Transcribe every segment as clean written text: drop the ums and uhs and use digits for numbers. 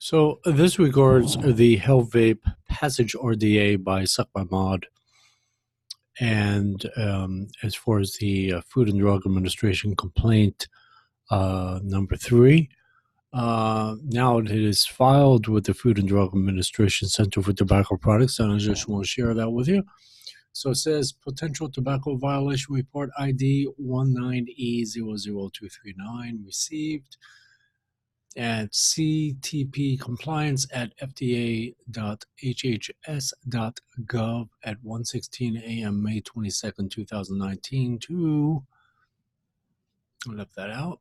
So this regards the Hell Vape Passage RDA by Suck My Mod. And as far as the Food and Drug Administration complaint number 3, now it is filed with the Food and Drug Administration Center for Tobacco Products, and I just want to share that with you. So it says potential tobacco violation report ID 19E00239 received at ctpcompliance@fda.hhs.gov at 1:16 a.m. May 22nd, 2019 to, I left that out.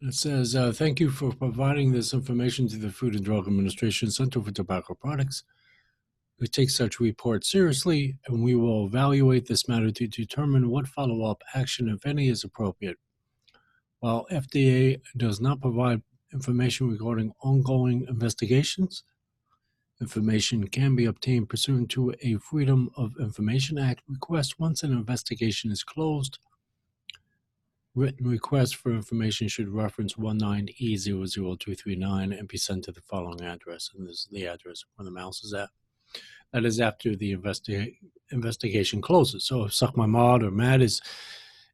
It says, thank you for providing this information to the Food and Drug Administration Center for Tobacco Products. We take such reports seriously, and we will evaluate this matter to determine what follow-up action, if any, is appropriate. While FDA does not provide information regarding ongoing investigations, information can be obtained pursuant to a Freedom of Information Act request once an investigation is closed. Written requests for information should reference 19E00239 and be sent to the following address. And this is the address where the mouse is at. That is after the investigation closes. So if Suck My Mod or Matt is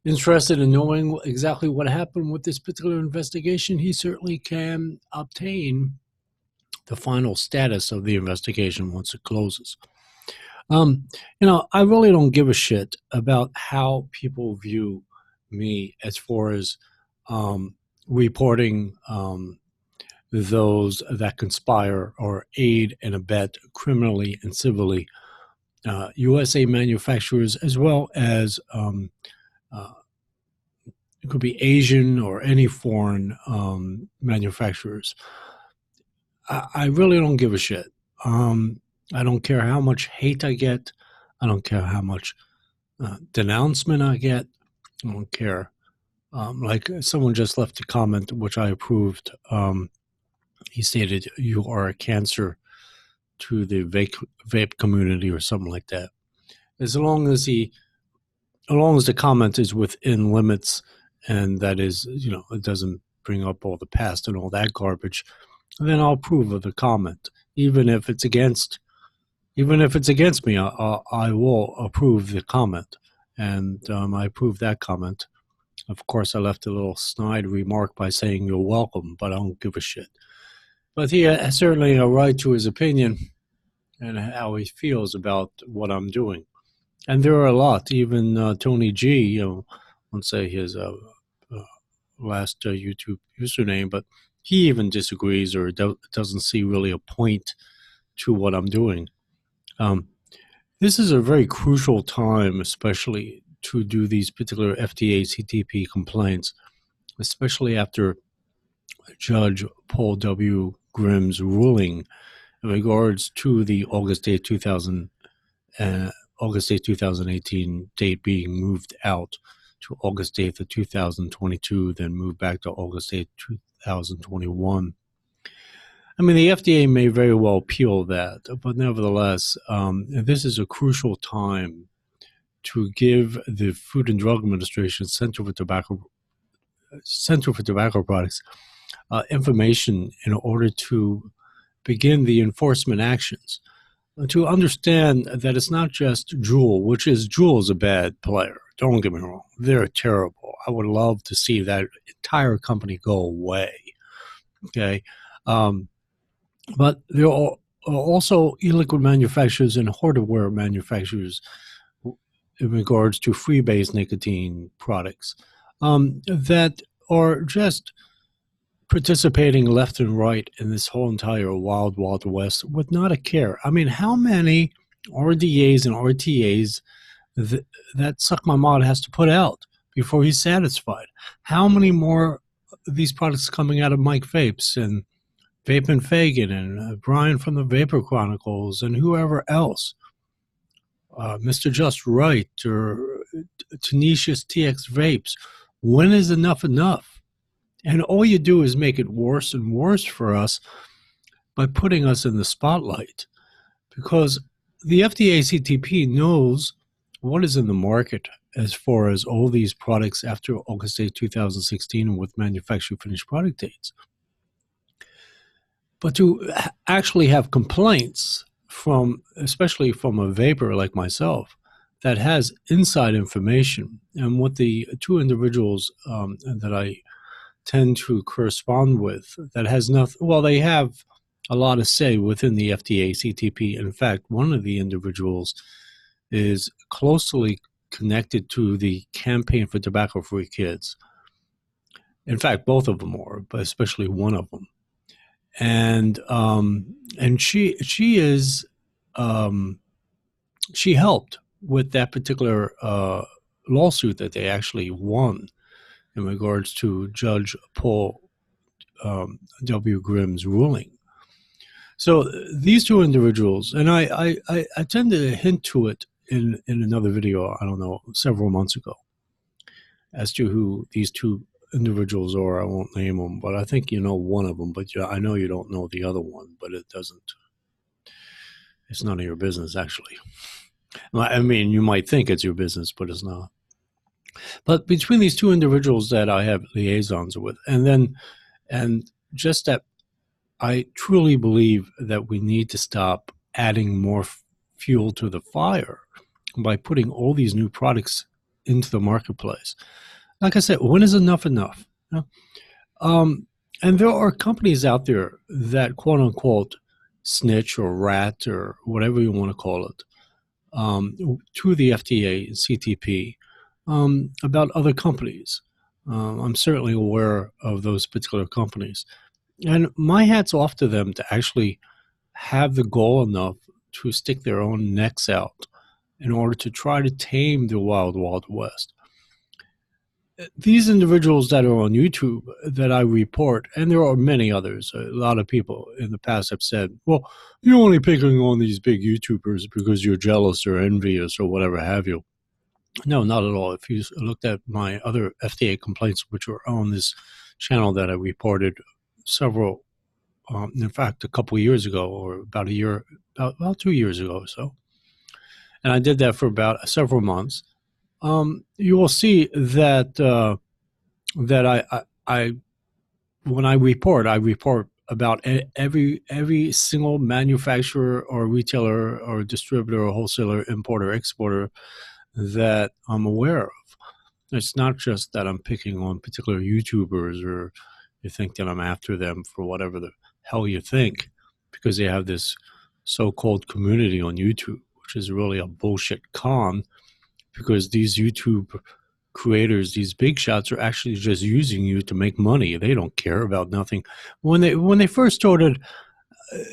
interested in knowing exactly what happened with this particular investigation, he certainly can obtain the final status of the investigation once it closes. I really don't give a shit about how people view me as far as reporting those that conspire or aid and abet criminally and civilly USA manufacturers, as well as it could be Asian or any foreign manufacturers. I really don't give a shit. I don't care how much hate I get. I don't care how much denouncement I get. I don't care. Like someone just left a comment, which I approved. He stated, "You are a cancer to the vape community," or something like that. As long as the comment is within limits, and that is, it doesn't bring up all the past and all that garbage, then I'll approve of the comment. Even if it's against me, I will approve the comment. And I approved that comment. Of course, I left a little snide remark by saying you're welcome, but I don't give a shit. But he has certainly a right to his opinion and how he feels about what I'm doing. And there are a lot. Even Tony G, I won't say his last YouTube username, but he even disagrees or doesn't see really a point to what I'm doing. This is a very crucial time, especially to do these particular FDA CTP complaints, especially after Judge Paul W. Grimm's ruling in regards to the August 8, 2018 date being moved out to August 8th of 2022, then moved back to August 8th, 2021. I mean, the FDA may very well appeal that, but nevertheless, this is a crucial time to give the Food and Drug Administration Center for Tobacco Products information in order to begin the enforcement actions. To understand that it's not just Juul, Juul is a bad player. Don't get me wrong. They're terrible. I would love to see that entire company go away. Okay. But there are also e-liquid manufacturers and hardware manufacturers in regards to freebase nicotine products that are just participating left and right in this whole entire wild, wild west with not a care. I mean, how many RDAs and RTAs that Suck My Mod has to put out before he's satisfied? How many more of these products coming out of Mike Vapes and Vape and Fagan and Brian from the Vapor Chronicles and whoever else? Mr. Just Right or Tenacious TX Vapes. When is enough enough? And all you do is make it worse and worse for us by putting us in the spotlight, because the FDA CTP knows what is in the market as far as all these products after August 8, 2016 with manufacturer finished product dates. But to actually have complaints from, especially from a vapor like myself, that has inside information, and what the two individuals that I tend to correspond with, that has nothing, well, they have a lot to say within the FDA CTP. In fact, one of the individuals is closely connected to the Campaign for Tobacco-Free Kids. In fact, both of them are, but especially one of them. And she is she helped with that particular lawsuit that they actually won in regards to Judge Paul W. Grimm's ruling. So these two individuals, and I tend to hint to it in another video, I don't know, several months ago, as to who these two individuals are. I won't name them, but I think you know one of them, but I know you don't know the other one, but it's none of your business, actually. I mean, you might think it's your business, but it's not. But between these two individuals that I have liaisons with, and just that I truly believe that we need to stop adding more fuel to the fire by putting all these new products into the marketplace. Like I said, when is enough enough? You know? And there are companies out there that, quote unquote, snitch or rat or whatever you want to call it, to the FDA and CTP about other companies. I'm certainly aware of those particular companies. And my hat's off to them to actually have the goal enough to stick their own necks out in order to try to tame the wild, wild west. These individuals that are on YouTube that I report, and there are many others, a lot of people in the past have said, well, you're only picking on these big YouTubers because you're jealous or envious or whatever have you. No, not at all. If you looked at my other FDA complaints, which were on this channel that I reported several, in fact, a couple of years ago, or about a year, about 2 years ago or so, and I did that for about several months. You will see that that I when I report about every single manufacturer or retailer or distributor or wholesaler, importer, exporter that I'm aware of. It's not just that I'm picking on particular YouTubers, or you think that I'm after them for whatever the hell you think, because they have this so-called community on YouTube, which is really a bullshit con, because these YouTube creators, these big shots, are actually just using you to make money. They don't care about nothing. When they first started,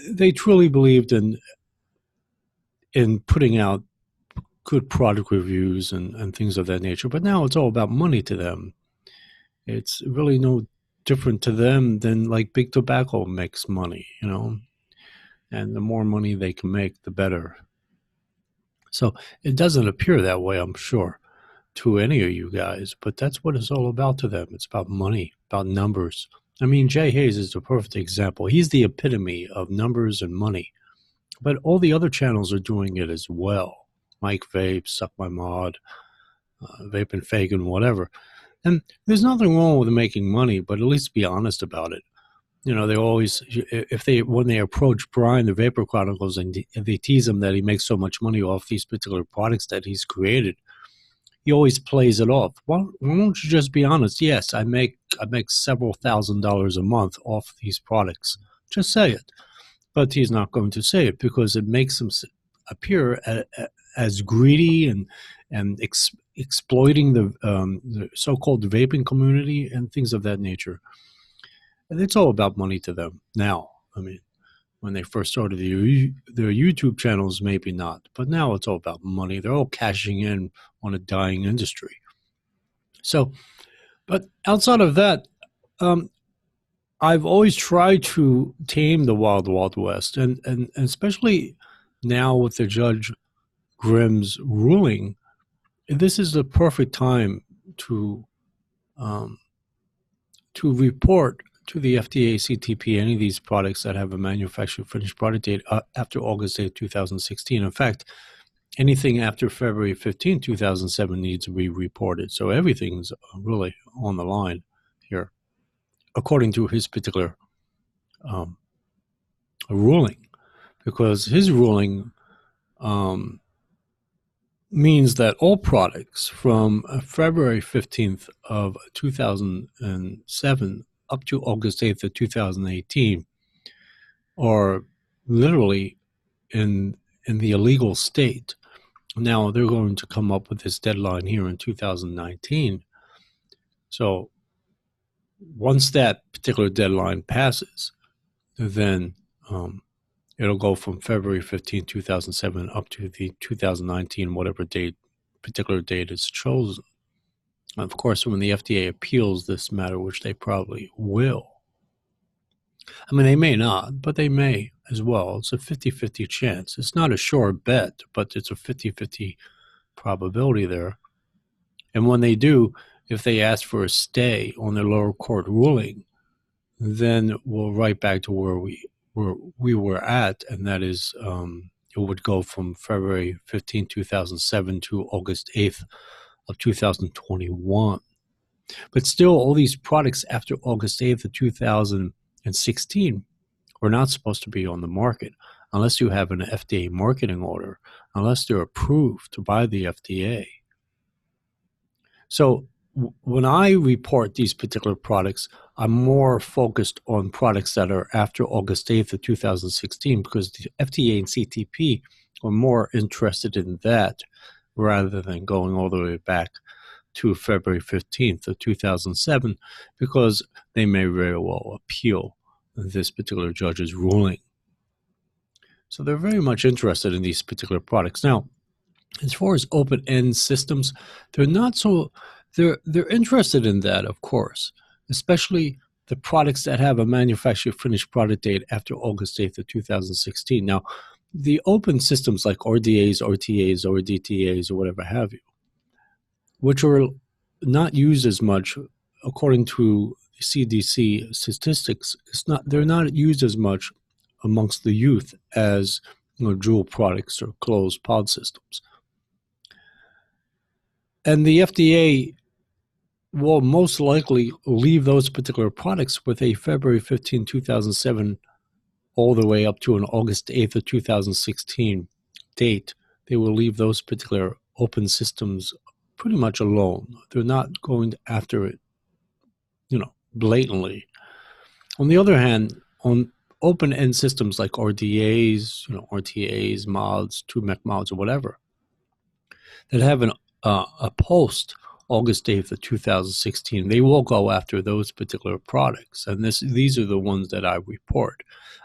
they truly believed in putting out good product reviews and things of that nature. But now it's all about money to them. It's really no different to them than like big tobacco makes money, you know, and the more money they can make, the better. So it doesn't appear that way, I'm sure, to any of you guys, but that's what it's all about to them. It's about money, about numbers. I mean, Jay Hayes is the perfect example. He's the epitome of numbers and money, but all the other channels are doing it as well. Mike Vape, Suck My Mod, Vape and Fagan, whatever. And there's nothing wrong with making money, but at least be honest about it. You know, they always, when they approach Brian, the Vapor Chronicles, and they tease him that he makes so much money off these particular products that he's created, he always plays it off. Well, why don't you just be honest? Yes, I make several $1,000s a month off these products. Just say it. But he's not going to say it because it makes him appear as greedy and exploiting the so-called vaping community and things of that nature. And it's all about money to them now. I mean, when they first started their YouTube channels, maybe not. But now it's all about money. They're all cashing in on a dying industry. So, but outside of that, I've always tried to tame the wild, wild west. And especially now with the Judge Grimm's ruling, this is the perfect time to report to the FDA, CTP, any of these products that have a manufacturer finished product date after August 8, 2016. In fact, anything after February 15, 2007 needs to be reported. So everything's really on the line here, according to his particular ruling, because his ruling means that all products from February 15th of 2007 up to August 8th of 2018 are literally in the illegal state. Now they're going to come up with this deadline here in 2019. So once that particular deadline passes, then it'll go from February 15, 2007 up to the 2019, whatever particular date is chosen. Of course, when the FDA appeals this matter, which they probably will, I mean, they may not, but they may as well. It's a 50-50 chance. It's not a sure bet, but it's a 50-50 probability there. And when they do, if they ask for a stay on their lower court ruling, then we're right back to where we were at, and that is it would go from February 15, 2007 to August 8th of 2021. But still, all these products after August 8th of 2016 were not supposed to be on the market unless you have an FDA marketing order, unless they're approved by the FDA. So when I report these particular products, I'm more focused on products that are after August 8th of 2016 because the FDA and CTP are more interested in that rather than going all the way back to February 15th of 2007 because they may very well appeal this particular judge's ruling. So they're very much interested in these particular products. Now, as far as open-end systems, they're not so they're interested in that, of course, especially the products that have a manufacturer finished product date after August 8th of 2016. Now, the open systems like RDAs, RTAs, or DTAs, or whatever have you, which are not used as much according to CDC statistics, they're not used as much amongst the youth as dual products or closed pod systems. And the FDA will most likely leave those particular products with a February 15, 2007, all the way up to an August 8th of 2016 date. They will leave those particular open systems pretty much alone. They're not going after it, blatantly. On the other hand, on open-end systems like RDAs, RTAs, mods, 2MEC mods, or whatever, that have a post August 8th of 2016, they will go after those particular products. And these are the ones that I report.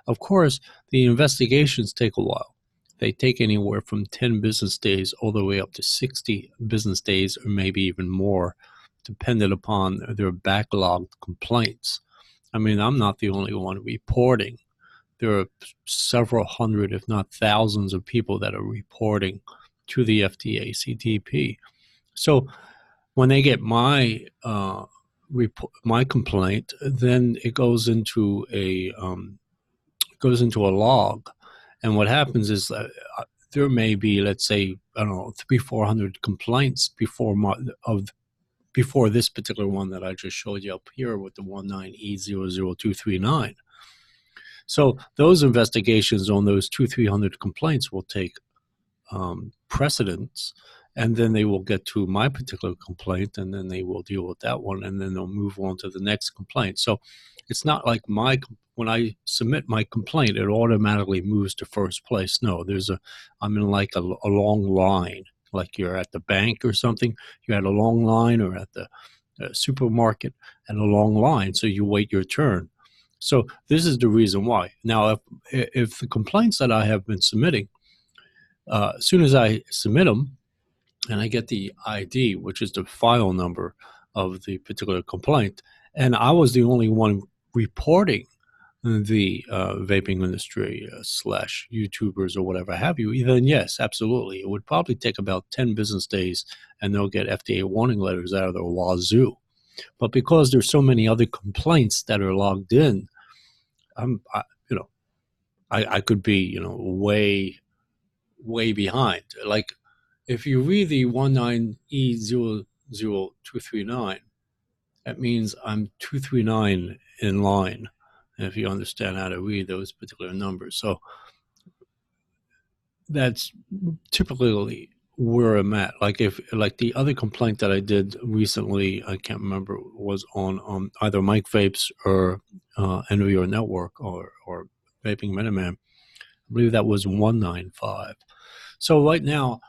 Of course, the investigations take a while. They take anywhere from 10 business days all the way up to 60 business days or maybe even more, dependent upon their backlogged complaints. I mean, I'm not the only one reporting. There are several hundred, if not thousands, of people that are reporting to the FDA, CTP. So when they get my complaint, then it goes into a log, and what happens is there may be, let's say, I don't know, 300-400 complaints before this particular one that I just showed you up here with the 19E00239. So those investigations on those 200-300 complaints will take precedence, and then they will get to my particular complaint, and then they will deal with that one, and then they'll move on to the next complaint. So it's not like when I submit my complaint, it automatically moves to first place. No, I'm in like a long line, like you're at the bank or something. You had a long line, or at the supermarket and a long line, so you wait your turn. So this is the reason why. Now, if the complaints that I have been submitting, as soon as I submit them and I get the ID, which is the file number of the particular complaint, and I was the only one reporting the vaping industry / YouTubers or whatever have you, then yes, absolutely. It would probably take about 10 business days and they'll get FDA warning letters out of their wazoo. But because there's so many other complaints that are logged in, I could be, way behind. Like if you read the 19E00239, that means I'm 239 in line if you understand how to read those particular numbers. So that's typically where I'm at. Like the other complaint that I did recently, I can't remember, was on either Mike Vapes or End of Your Network or Vaping Miniman. I believe that was 195. So right now,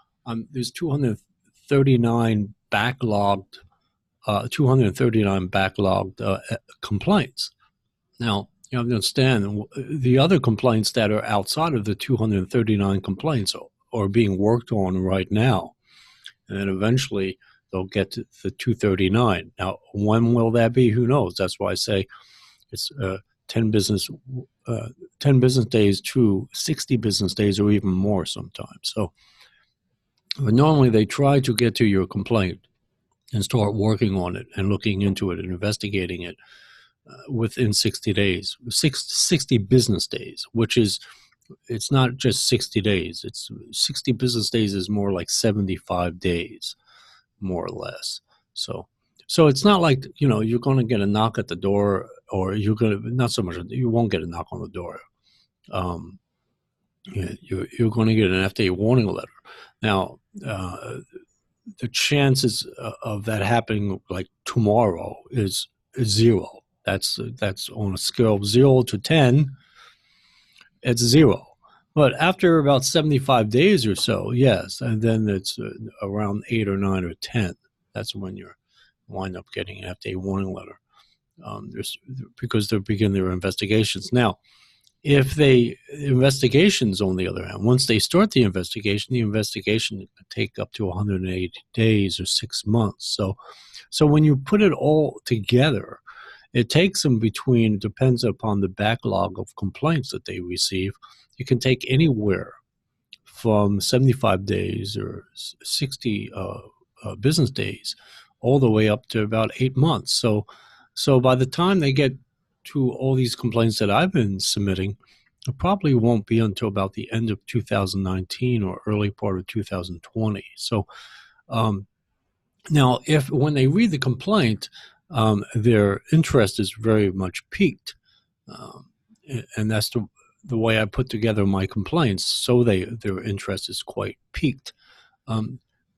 there's 239 backlogged complaints. Now, you have to understand the other complaints that are outside of the 239 complaints are being worked on right now. And then eventually they'll get to the 239. Now, when will that be? Who knows? That's why I say it's 10 business days to 60 business days or even more sometimes. So normally they try to get to your complaint and start working on it and looking into it and investigating it within 60 days, 60 business days, which is, it's not just 60 days. It's 60 business days is more like 75 days, more or less. So it's not like, you're going to get a knock at the door, or you're going to, not so much, you won't get a knock on the door. You're going to get an FDA warning letter. Now, the chances of that happening like tomorrow is zero. That's on a scale of 0 to 10, it's 0. But after about 75 days or so, yes, and then it's around 8 or 9 or 10. That's when you wind up getting an FDA warning letter, because they begin their investigations. Now, if investigations, on the other hand, once they start the investigation can take up to 180 days or 6 months. So when you put it all together, it takes them depends upon the backlog of complaints that they receive. It can take anywhere from 75 days or 60 business days all the way up to about 8 months. So by the time they get to all these complaints that I've been submitting, it probably won't be until about the end of 2019 or early part of 2020. So now, when they read the complaint, their interest is very much piqued, and that's the way I put together my complaints. So their interest is quite piqued.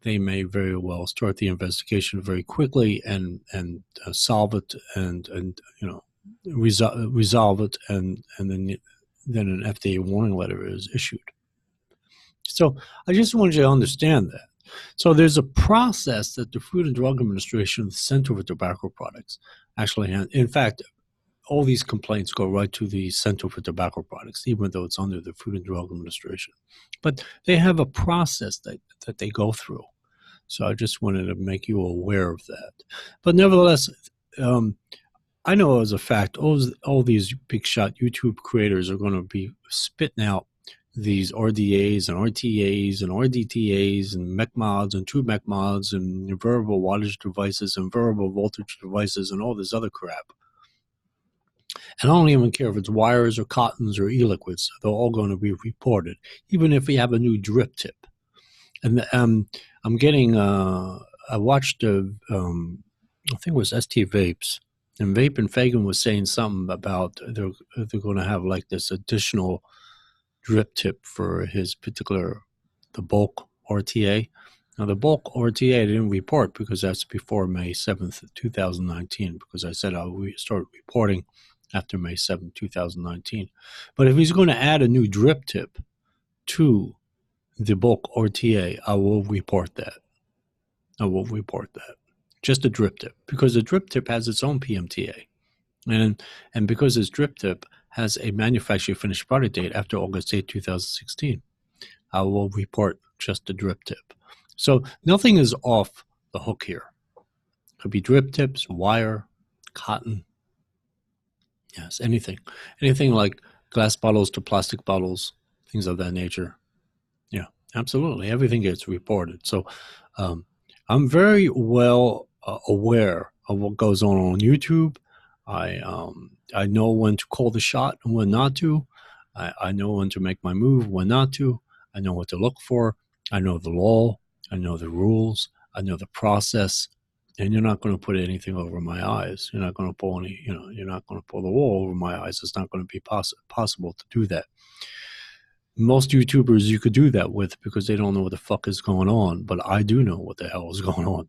They may very well start the investigation very quickly and solve it and resolve it, and then an FDA warning letter is issued. So I just wanted you to understand that. So there's a process that the Food and Drug Administration, the Center for Tobacco Products, actually has. In fact, all these complaints go right to the Center for Tobacco Products, even though it's under the Food and Drug Administration. But they have a process that they go through. So I just wanted to make you aware of that. But nevertheless, I know as a fact, all these big shot YouTube creators are going to be spitting out these RDAs and RTAs and RDTAs and MEC mods and true MEC mods and variable wattage devices and variable voltage devices and all this other crap. And I don't even care if it's wires or cottons or e-liquids. They're all going to be reported, even if we have a new drip tip. And I'm getting, I watched, I think it was ST Vapes. And Vape and Fagan was saying something about they're going to have like this additional drip tip for the bulk RTA. Now, the bulk RTA I didn't report because that's before May 7th, 2019, because I said I'll start reporting after May 7th, 2019. But if he's going to add a new drip tip to the bulk RTA, I will report that. Just a drip tip, because the drip tip has its own PMTA. And because this drip tip has a manufacturer finished product date after August 8, 2016, I will report just the drip tip. So nothing is off the hook here. Could be drip tips, wire, cotton. Yes, anything like glass bottles to plastic bottles, things of that nature. Yeah, absolutely. Everything gets reported. So I'm very well aware of what goes on YouTube. I know when to call the shot and when not to. I know when to make my move, when not to. I know what to look for. I know the law. I know the rules. I know the process. and you're not going to put anything over my eyes. You're not going to pull any, you're not going to pull the wool over my eyes. It's not going to be possible to do that. Most YouTubers you could do that with because they don't know what the fuck is going on, but I do know what the hell is going on.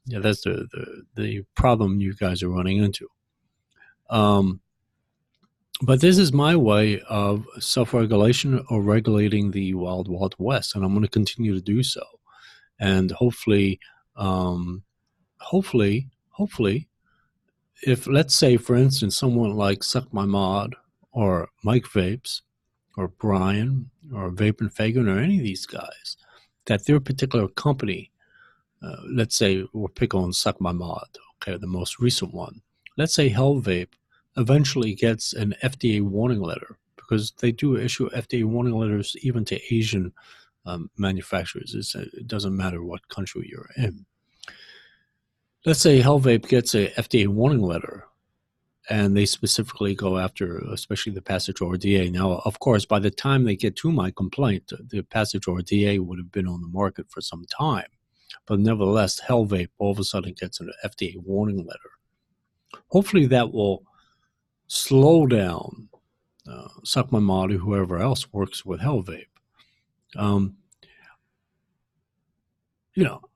Yeah, that's the problem you guys are running into. But this is my way of self-regulation or regulating the wild, wild west, and I'm going to continue to do so. And hopefully, if, let's say, for instance, someone like Suck My Mod or Mike Vapes or Brian or Vape and Fagan or any of these guys, that their particular company, let's say we'll pick on Suck My Mod, okay, the most recent one. Let's say Hell Vape eventually gets an FDA warning letter, because they do issue FDA warning letters even to Asian manufacturers. It doesn't matter what country you're in. Let's say Hell Vape gets a FDA warning letter, and they specifically go after, especially the Passage RDA. Now, of course, by the time they get to my complaint, the Passage RDA would have been on the market for some time. But nevertheless, Hell Vape all of a sudden gets an FDA warning letter. Hopefully that will slow down Suck My Mod or whoever else works with Hell Vape.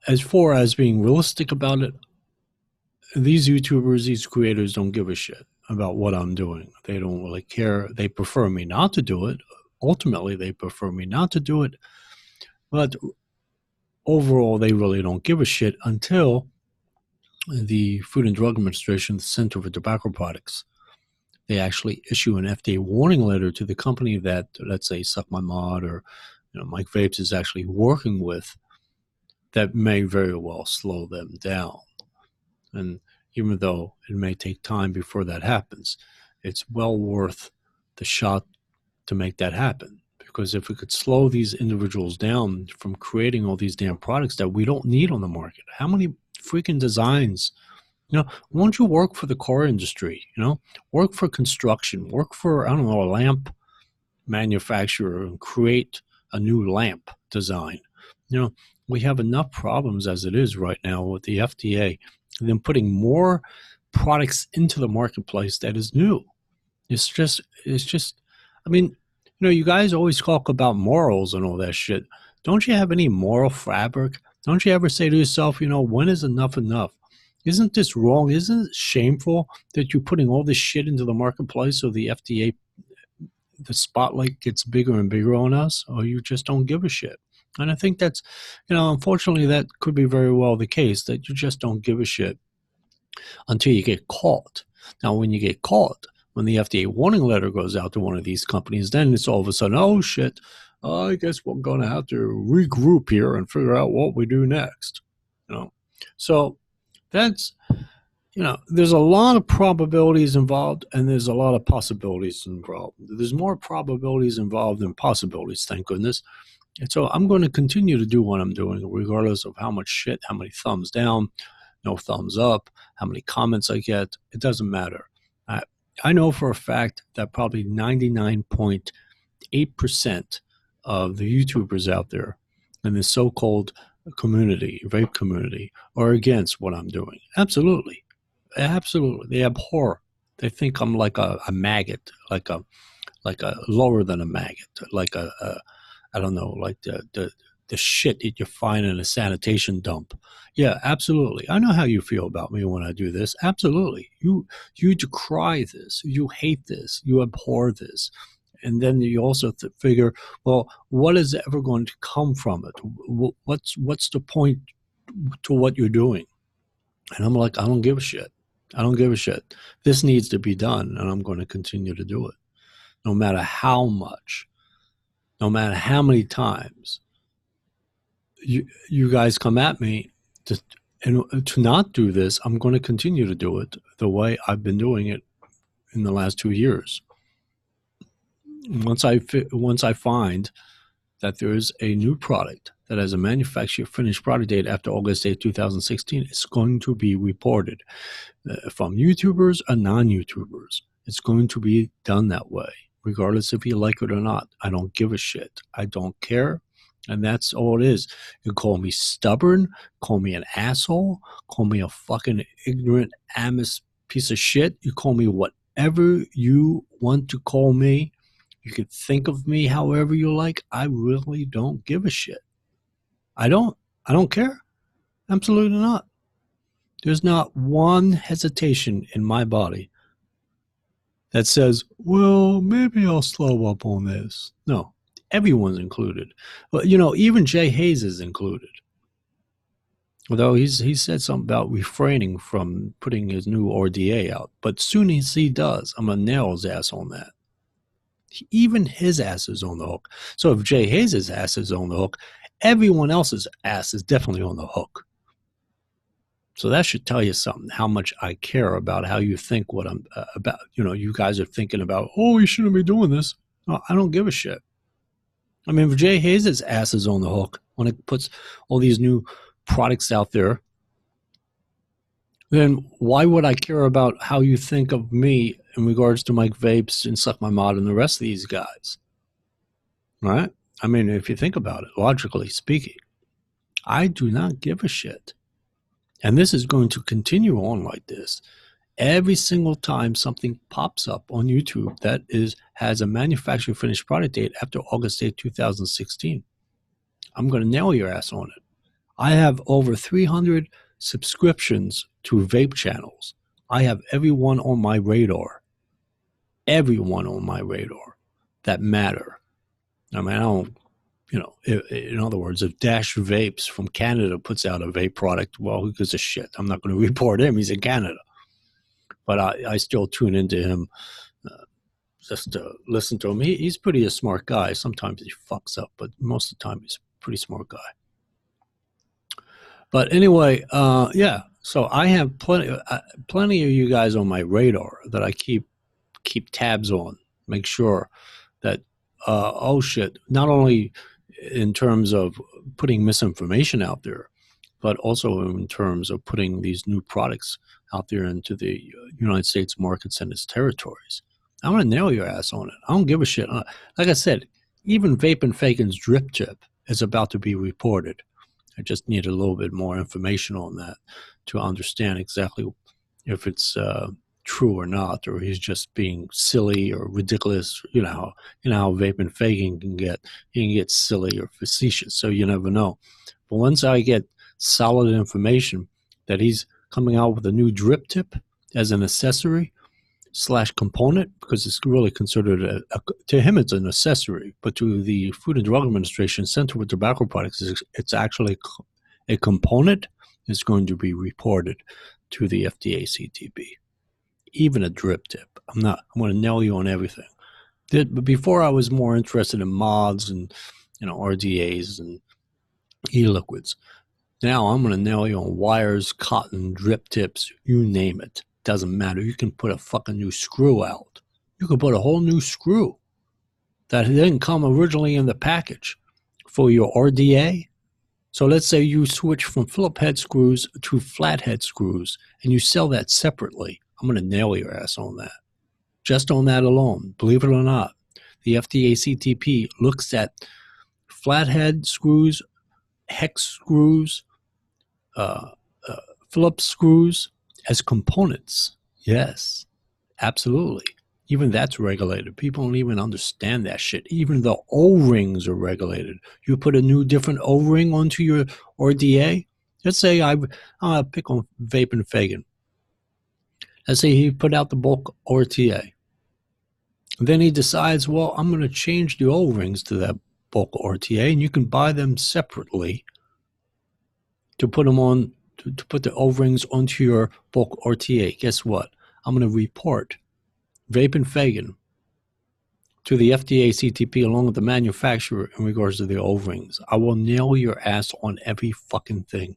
As far as being realistic about it, these YouTubers, these creators don't give a shit about what I'm doing. They don't really care. They prefer me not to do it. Ultimately, they prefer me not to do it. But overall, they really don't give a shit until the Food and Drug Administration, the Center for Tobacco Products, they actually issue an FDA warning letter to the company that, let's say, Suck My Mod or Mike Vapes is actually working with, that may very well slow them down. And even though it may take time before that happens, it's well worth the shot to make that happen. Because if we could slow these individuals down from creating all these damn products that we don't need on the market, how many freaking designs? Won't you work for the car industry? Work for construction, work for, I don't know, a lamp manufacturer and create a new lamp design. We have enough problems as it is right now with the FDA, and then putting more products into the marketplace that is new. It's just, I mean, you guys always talk about morals and all that shit. Don't you have any moral fabric? Don't you ever say to yourself, when is enough enough? Isn't this wrong? Isn't it shameful that you're putting all this shit into the marketplace so the FDA, the spotlight gets bigger and bigger on us, or you just don't give a shit? And I think that's, unfortunately, that could be very well the case, that you just don't give a shit until you get caught. Now, when you get caught, when the FDA warning letter goes out to one of these companies, then it's all of a sudden, oh, shit, I guess we're going to have to regroup here and figure out what we do next. So that's, there's a lot of probabilities involved, and there's a lot of possibilities involved. There's more probabilities involved than possibilities, thank goodness. And so I'm going to continue to do what I'm doing, regardless of how much shit, how many thumbs down, no thumbs up, how many comments I get. It doesn't matter. I know for a fact that probably 99.8% of the YouTubers out there in the so-called community, vape community, are against what I'm doing. Absolutely. Absolutely. They abhor. They think I'm like a maggot, like a lower than a maggot, like I don't know, like the shit that you find in a sanitation dump. Yeah, absolutely. I know how you feel about me when I do this. Absolutely. You decry this. You hate this. You abhor this. And then you also figure, well, what is ever going to come from it? What's the point to what you're doing? And I'm like, I don't give a shit. I don't give a shit. This needs to be done, and I'm going to continue to do it, no matter how much, no matter how many times you guys come at me to not do this. I'm going to continue to do it the way I've been doing it in the last 2 years. Once I find that there is a new product that has a manufacturer finished product date after August 8, 2016, it's going to be reported from YouTubers and non-YouTubers. It's going to be done that way, regardless if you like it or not. I don't give a shit. I don't care. And that's all it is. You call me stubborn, call me an asshole, call me a fucking ignorant, amis piece of shit. You call me whatever you want to call me. You can think of me however you like. I really don't give a shit. I don't. I don't care. Absolutely not. There's not one hesitation in my body that says, well, maybe I'll slow up on this. No, everyone's included. Well, even Jay Hayes is included. Although he said something about refraining from putting his new RDA out. But soon as he does, I'm going to nail his ass on that. Even his ass is on the hook. So if Jay Hayes' ass is on the hook, everyone else's ass is definitely on the hook. So that should tell you something, how much I care about how you think what I'm about. You guys are thinking about, oh, you shouldn't be doing this. No, I don't give a shit. I mean, if Jay Hayes' ass is on the hook when it puts all these new products out there, then why would I care about how you think of me in regards to Mike Vapes and Suck My Mod and the rest of these guys? Right? I mean, if you think about it, logically speaking, I do not give a shit. And this is going to continue on like this. Every single time something pops up on YouTube that has a manufacturer finished product date after August 8, 2016, I'm going to nail your ass on it. I have over 300 subscriptions to vape channels. I have everyone on my radar. Everyone on my radar that matter. I mean, I don't, in other words, if Dash Vapes from Canada puts out a vape product, well, who gives a shit? I'm not going to report him. He's in Canada. But I still tune into him just to listen to him. He's pretty a smart guy. Sometimes he fucks up, but most of the time he's a pretty smart guy. But anyway, yeah. So I have plenty of you guys on my radar that I keep tabs on. Make sure that oh shit, not only in terms of putting misinformation out there, but also in terms of putting these new products out there into the United States markets and its territories. I'm going to nail your ass on it. I don't give a shit. Like I said, even Vapin' Fakin's drip tip is about to be reported. I just need a little bit more information on that to understand exactly if it's true or not, or he's just being silly or ridiculous. You know how Vapin' Fakin can get. He can get silly or facetious, so you never know. But once I get solid information that he's coming out with a new drip tip as an accessory / component, because it's really considered to him it's an accessory, but to the Food and Drug Administration Center for Tobacco Products, it's actually a component. Is going to be reported to the FDA CTP. Even a drip tip. I'm going to nail you on everything. But before I was more interested in mods and RDAs and e-liquids. Now I'm going to nail you on wires, cotton, drip tips, you name it. Doesn't matter. You can put a fucking new screw out. You can put a whole new screw that didn't come originally in the package for your RDA. So let's say you switch from Phillip head screws to flathead screws and you sell that separately. I'm going to nail your ass on that. Just on that alone, believe it or not, the FDA CTP looks at flathead screws, hex screws, Phillips screws as components. Yes, absolutely. Even that's regulated. People don't even understand that shit. Even the O-rings are regulated. You put a new different O-ring onto your RDA. Let's say I'll pick on Vapin' Fakin. Let's say he put out the bulk RTA. Then he decides, well, I'm going to change the O-rings to that bulk RTA, and you can buy them separately to put them on, to put the O-rings onto your bulk RTA. Guess what? I'm going to report Vapin' Fakin to the FDA CTP along with the manufacturer in regards to the O-rings. I will nail your ass on every fucking thing.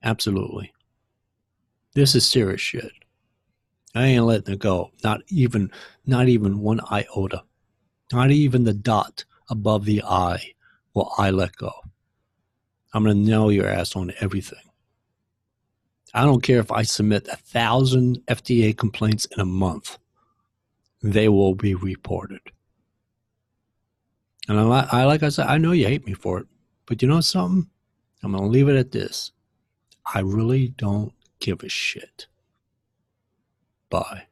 Absolutely. This is serious shit. I ain't letting it go. Not even one iota. Not even the dot above the I will I let go. I'm going to nail your ass on everything. I don't care if I submit 1,000 FDA complaints in a month. They will be reported. And like I said, I know you hate me for it, but you know something? I'm going to leave it at this. I really don't give a shit. Bye.